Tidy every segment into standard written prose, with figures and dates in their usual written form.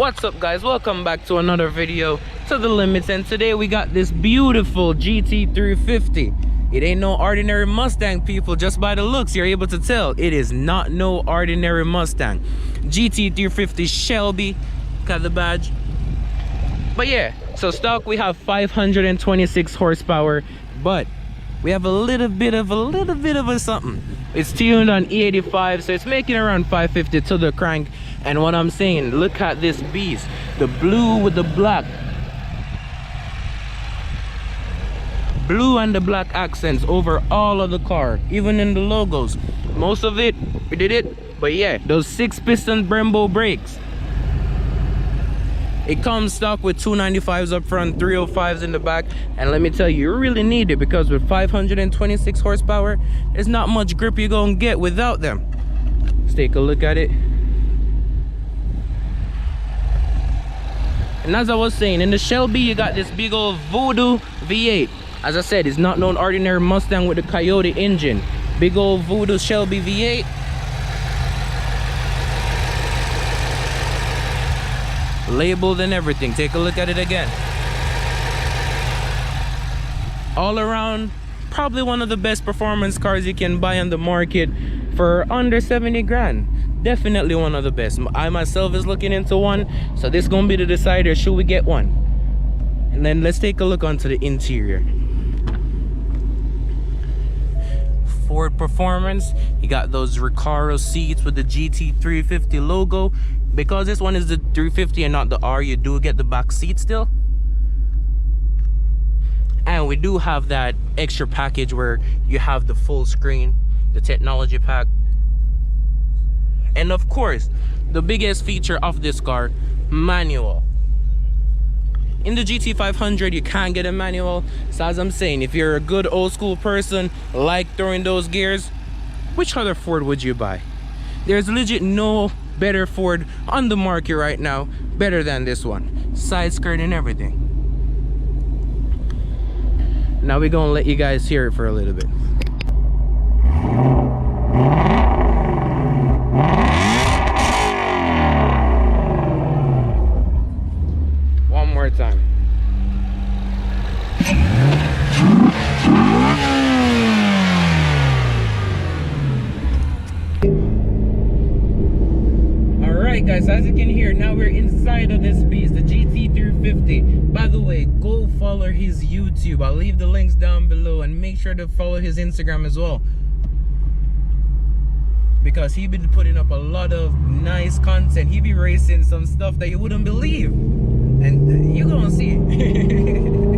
What's up, guys? Welcome back to another video to the limits, and today we got this beautiful GT350. It ain't no ordinary Mustang, people. Just by the looks you're able to tell it is not no ordinary Mustang. GT350 Shelby, got the badge. But yeah, so stock we have 526 horsepower, but we have a little bit of a something. It's tuned on E85, so it's making around 550 to the crank. And what I'm saying, look at this beast, the blue with the black, blue and the black accents over all of the car, even in the logos. Most of it we did it, but yeah, those 6-piston Brembo brakes. It comes stock with 295s up front, 305s in the back, and let me tell you, you really need it, because with 526 horsepower, there's not much grip you're gonna get without them. Let's take a look at it. And as I was saying, in the Shelby you got this big old Voodoo V8. As I said, it's not no ordinary Mustang with the Coyote engine. Big old Voodoo Shelby V8. Labeled and everything. Take a look at it again. All around, probably one of the best performance cars you can buy on the market for under 70 grand. Definitely one of the best. I myself is looking into one, so this is gonna be the decider, should we get one. And then let's take a look onto the interior. Ford performance, you got those Recaro seats with the GT350 logo. Because this one is the 350 and not the R, you do get the back seat still. And we do have that extra package where you have the full screen, the technology pack. And of course, the biggest feature of this car, manual. In the GT500, you can't get a manual. So as I'm saying, if you're a good old school person, like throwing those gears, which other Ford would you buy? There's legit no better Ford on the market right now, better than this one. Side skirt and everything. Now we're gonna let you guys hear it for a little bit. One more time. Alright guys, as you can hear, now we're inside of this beast, the GT350. By the way, go follow his YouTube. I'll leave the links down below, and make sure to follow his Instagram as well, because he been putting up a lot of nice content. He be racing some stuff that you wouldn't believe, and you're gonna see it.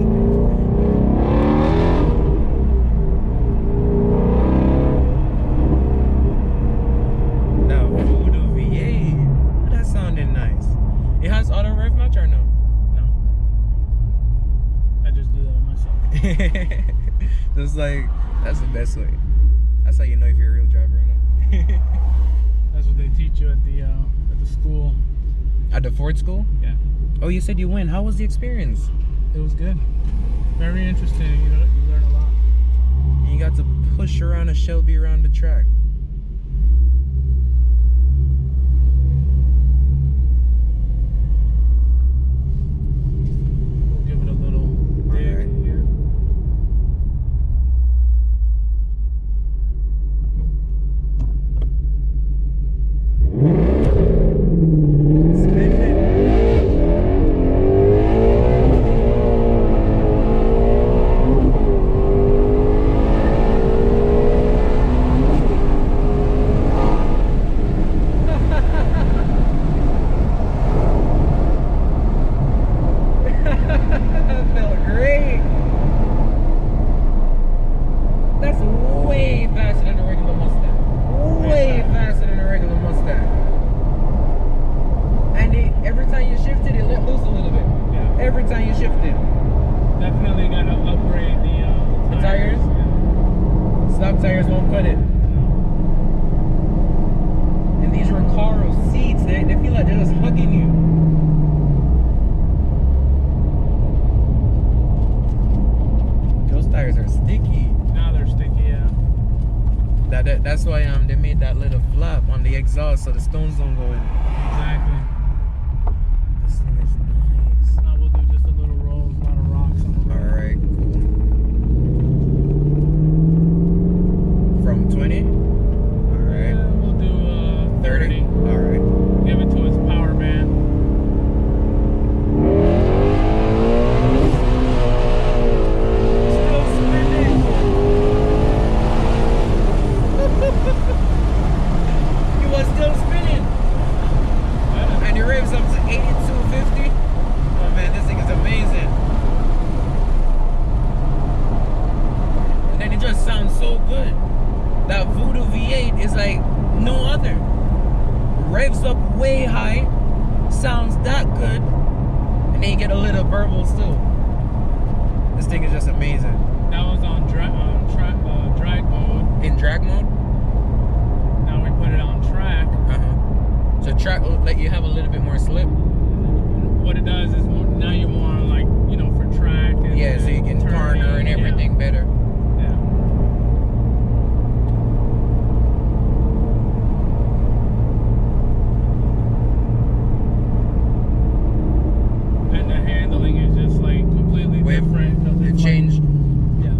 It's like, that's the best way. That's how you know if you're a real driver or not. That's what they teach you at the school. At the Ford school? Yeah. Oh, you said you went. How was the experience? It was good. Very interesting. You learn a lot. And you got to push around a Shelby around the track. We'll give it a little dig here. Definitely got to upgrade the tires. Yeah. Stock tires won't cut it. And these Recaro seats, they feel like they're just hugging you. Those tires are sticky. Now they're sticky, yeah. That's why they made that little flap on the exhaust so the stones don't go in. Exactly. good. That Voodoo V8 is like no other. Revs up way high, sounds that good, and then you get a little burbles too. This thing is just amazing. That was on drag mode. In drag mode? Now we put it on track. So track will let you have a little bit more slip. What it does is now you're more on, like, you know, for track. And, Yeah, so you can turning, corner and everything better. Yeah. And the handling is just like completely different. It changed. Yeah.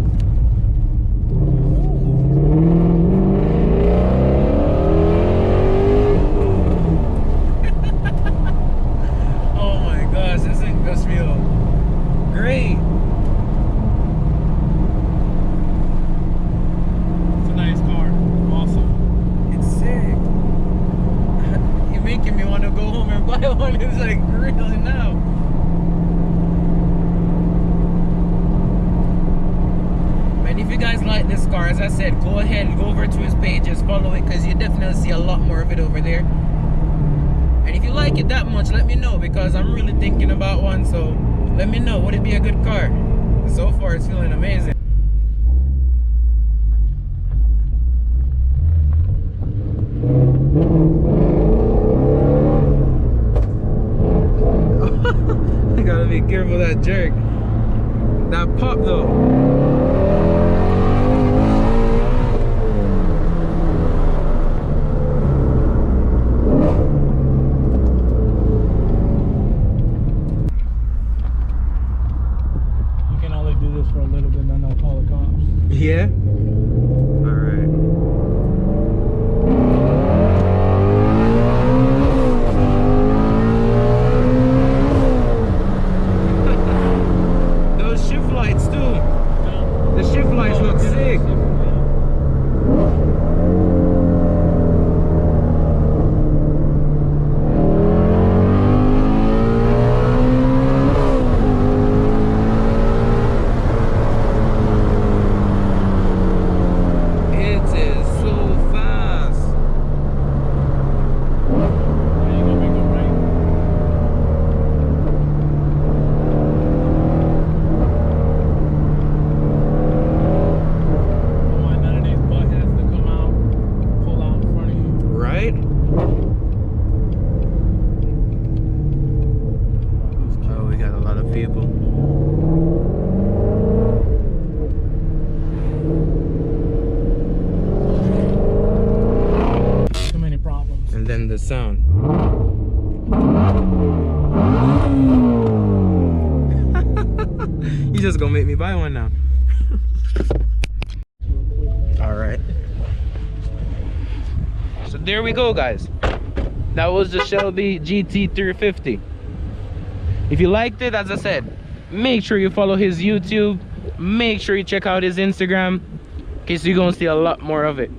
Oh my gosh, this thing just feel great. It's a nice car. Awesome. It's sick. You're making me want to go home and buy one. It's like really now. And if you guys like this car, as I said, go ahead and go over to his pages, follow it, because you definitely see a lot more of it over there. And if you like it that much, let me know, because I'm really thinking about one. So let me know, would it be a good car? So far it's feeling amazing. I gotta be careful of that jerk. That pop though. You can only do this for a little bit, then they'll call the cops. Yeah? Alright. Those shift lights too. The shift lights look sick. It is so fast. Are you gonna make it right? Don't want none of these buttheads to come out, pull out in front of you. Right? Oh, we got a lot of people. Too many problems. And then the sound. You just gonna make me buy one now. Alright. So there we go, guys. That was the Shelby GT350. If you liked it, as I said, make sure you follow his YouTube. Make sure you check out his Instagram, in case you're gonna see a lot more of it.